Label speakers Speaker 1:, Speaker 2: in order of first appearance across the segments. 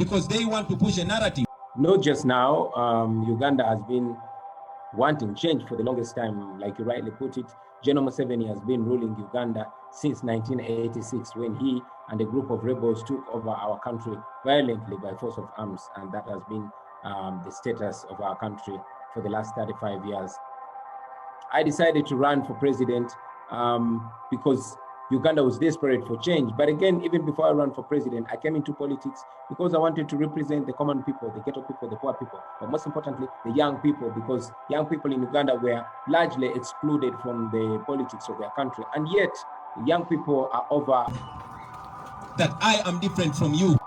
Speaker 1: because they want to push a narrative.
Speaker 2: Not just now, Uganda has been wanting change for the longest time. Like you rightly put it, General Museveni has been ruling Uganda since 1986, when he and a group of rebels took over our country violently by force of arms, and that has been the status of our country for the last 35 years. I decided to run for president because Uganda was desperate for change. But again, even before I ran for president, I came into politics because I wanted to represent the common people, the ghetto people, the poor people, but most importantly, the young people, because young people in Uganda were largely excluded from the politics of their country. And yet, young people are over...
Speaker 1: That I am different from you.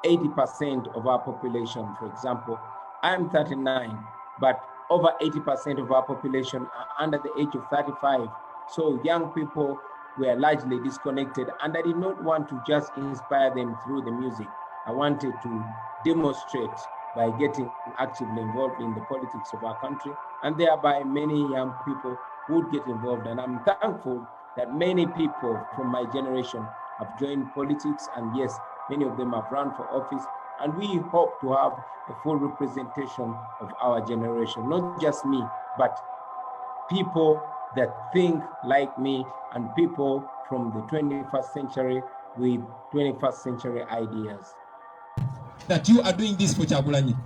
Speaker 2: 80% of our population, for example, I am 39, but over 80% of our population are under the age of 35. So young people were largely disconnected, and I did not want to just inspire them through the music. I wanted to demonstrate by getting actively involved in the politics of our country, and thereby many young people would get involved. And I'm thankful that many people from my generation have joined politics, and yes, many of them have run for office, and we hope to have a full representation of our generation, not just me, but people that think like me and people from the 21st century with 21st century ideas.
Speaker 1: That you are doing this for Kyagulanyi.